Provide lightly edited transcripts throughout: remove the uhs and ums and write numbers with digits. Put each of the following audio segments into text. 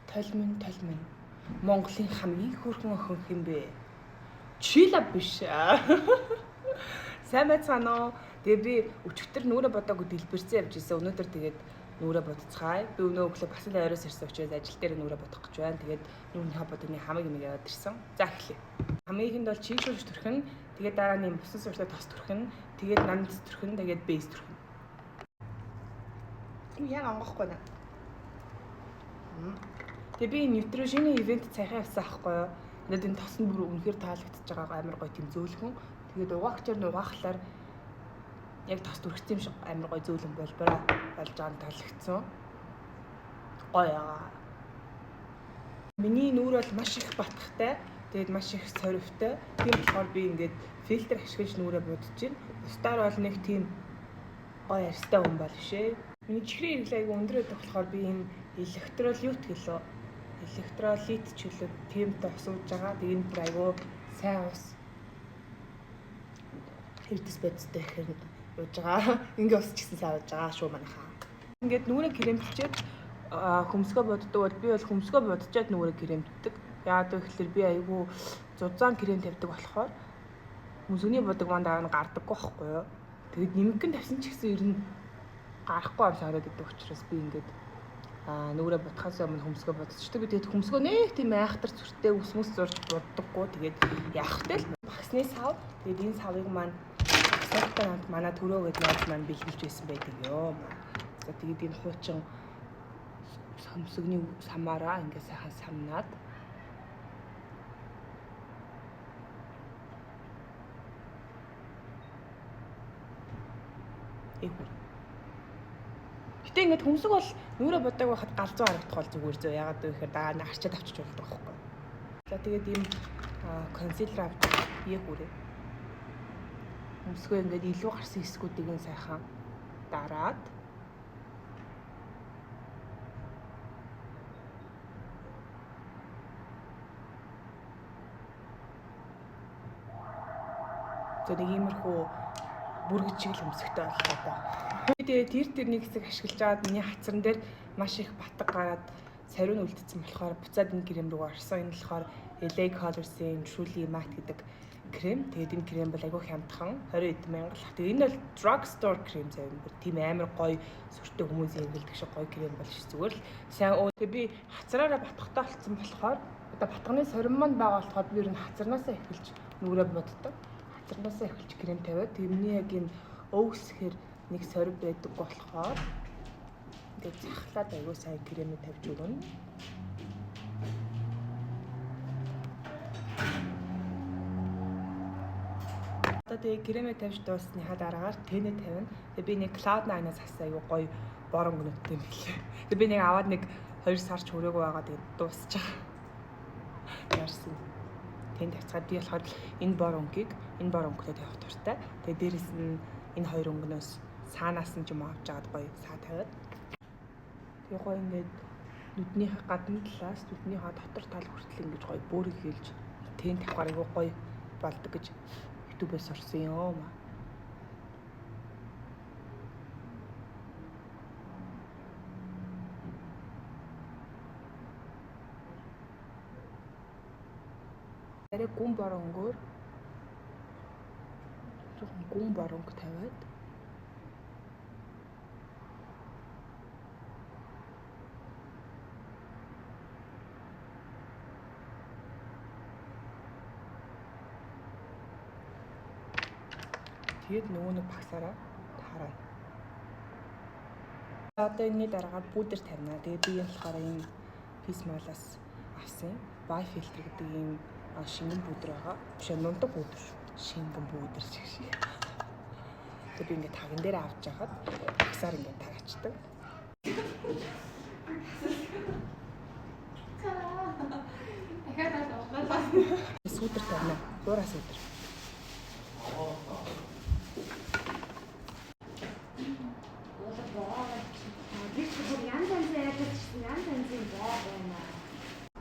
Толмин. Монголын хамгийн хөөрхөн охин хэм бэ? Чила биш. Сайн байцгаана уу? Тэгээ би өчигдөр нүрэ бодоогүй дэлбэрсэн явж ирсэн. Өнөөдөр тэгээд нүрэ бодцгаая. Би өглөө бас л оройс ирсэн учраас ажил дээр нүрэ бодох гэж байна. Тэгээд нүрийн бодооны хамаг юм яваад ирсэн. За эхлэе. Хамгийн ихэнд бол чиг шүүж төрхөн, тэгээд дараа нь бусан суртаа тос төрхөн, тэгээд нанд төрхөн, тэгээд бейс төрхөн. Яг онгохгүй наа. Тэгээ би ньютришны ивент цайхан явсан аахгүй юу. Надад энэ тос нь бүр үнэхээр таалагдчихж байгаа амар гоё тийм зөөлхөн. Тэгээд угаагчаар нугаахлаар яг тос төрөгцсөн юм шиг амар гоё зөөлөн болж байгаа нь таалагдсан. Гоё аа. Миний нүур бол маш их батхтай. Тэгээд маш их сорвтой. Тийм болохоор би ингээд фильтр ашиглаж нүрээ будаж байна. Бусдаар бол нэг тийм гоё арьстай хүн бол бишээ. Миний чихрийн хэрэглээ айгүй өндөр байдаг болохоор би энэ электролит гэлөө. Электролит чөлөө тиймтэй усууж байгаа. Тэгээд бүр айгүй сайн ус. Хэрдэс байдтай ихээр ууж байгаа. Ингээ ус ч гэсэн сайн ууж байгаа шүү манайхаа. Ингээд нүрээ крэмтчихэд хөмсгөө боддог бол би бол хөмсгөө бодчиад нүрээ крэмтдэг. Яагаад гэвэл би айгүй зузаан крем тавьдаг болохоор мөсгөний бодог манд дараа нь гардаггүй байхгүй юу. Тэгээд нэмгэн тавьсан ч гэсэн ер нь гарахгүй юм санагдаад идэх учраас би ингээд нүрээ бодхоос өмнө хөмсгөө бодчихдаг. Тэгээд хөмсгөө нэг тийм айхтар зүртэй ус мөс зурж боддоггүй. Тэгээд яахтай л багсны сав. Тэгээд энэ савыг маань сайтаа манай төрөө гэдэг найз маань бэлгэлж байсан байдаг ёо. За тэгээд энэ хуучин хөмсгөний самаараа ингээд сайхан самнаад Гэтэ ингээд хөмсг бол нүрэ бодог байхад галзуу харагдах бол зүгээр зөө. Ягаад гэвэл дараа нь арчаад авчиж болдог байхгүй. За тэгээд ийм консилер авч бие хүрээ. Хөмсгөө ингээд илүү гарсан хэсгүүдийг нь сайхан дараад за нэг иймэрхүү бүргэж чиг хөмсгтэй боллоо доо. Тэгээд тэр нэг хэсэг ашиглаж аваад миний хацран дээр маш их батг гараад сариун үлдсэн болохоор буцаад энэ крем рүү орсон. Энэ болохоор LA Colors-ийн Truly Matte гэдэг крем. Тэгээд энэ крем бол айгүй хямдхан 20 эд мянга. Тэгээд энэ бол drugstore крем зав юм. Тийм амар гоё сүртэй хүмүүсийн хэрэглэдэг шиг гоё крем бол ш зүгээр л сайн тэгээд би хацраараа батгахтай болсон болохоор одоо батганы сорин маань байгаа болохоор би ер нь хацранаасаа эхэлж нүрээ боддог. Хацранаасаа эхэлж крем тавиад тэрний яг энэ өвсгэр нэг сорив байдаг болохоор ингээд захлаад аягүй сайн крем тавьж өгнө. Одоо тэгээ крем тавьж дуусныхаа дараагаар тэнэ тавина. Тэгээ би нэг Cloud9-аас авсан аягүй гоё борон гүнэттэй юм билээ. Тэгээ би нэг аваад нэг 2 сар ч хүрээгүй байгаа тэгээ дуусчих. Ярсан. Тэнд тавьцгаад би болохоор энэ бор өнгөийг тавих туфтаа. Тэгээ дээрэс нь энэ хоёр өнгөнөөс саанаас нь ч юм авч жаад гоё саа тавиад. Тэгээ гоё ингээд нүднийхээ гадна талаас нүднийхээ дотор тал хүртэл ингэж гоё бөөрийг хэлж тэн тавихаар айгүй гоё болдог гэж YouTube-ээс орсон юм. Арай гүн боронгоор гүн боронг тавиад тэгээд нөгөө нэг багсаараа таараа. Одоо энэний дараагаар пудер тавина. Тэгээд би энэ болохоор энэ Fishmall-аас авсан By Filter гэдэг ийм шингэн пудер байгаа. Биш нундаг пудер. Шингэн пудер шиг. Тэгээд би ингээд таган дээр авч яхад багсаар ингээд тараачдаг. Сүүдэр тавина. Зураа сүүдэр.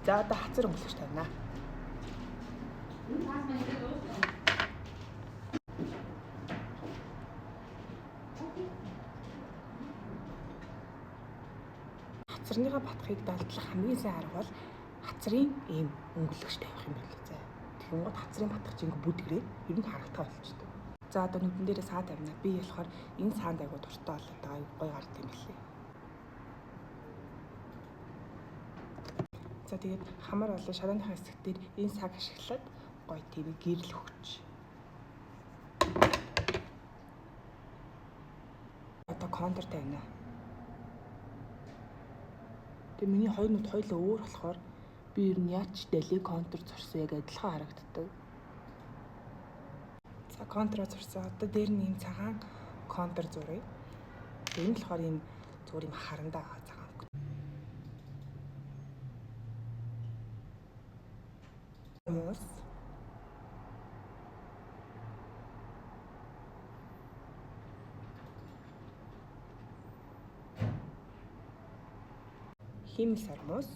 За одоо хацар өнгөлөж тавина. хацарныхаа батхыг далдлах хамгийн сайн арга бол хацрын ийм өнгөлөгч тавих юм байна лээ заа. Тэгэн гот хацрын батх чинь бүдгрээд ер нь харагдах болчихдог. За одоо нүдэн дээрээ саа тавина. Би болохоор энэ саанд айгуу дуртай болоод байгаа гоё гард юм билээ. За тэгээд хамар болоо шарааныхаа хэсэг дээр энэ саг ашиглаад гоё тийм гэрэл өгч. Одоо контур тавина. Тэгээ миний хоёр нүд хоёлоо өөр болохоор би ер нь яаж дэлий контур зурсан яг адилхан харагддаг. За контур зурсан. Одоо дээр нь ийм цагаан контур зуръя. Энэ нь болохоор ийм зүгээр ийм харандаа цагаан. Мус. Хим сармус.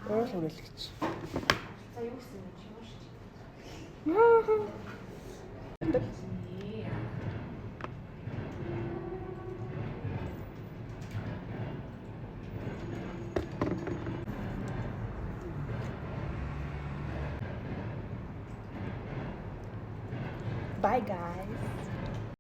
Уул үрэлгч. За юу гэсэн юм чи маш чи. Bye guys.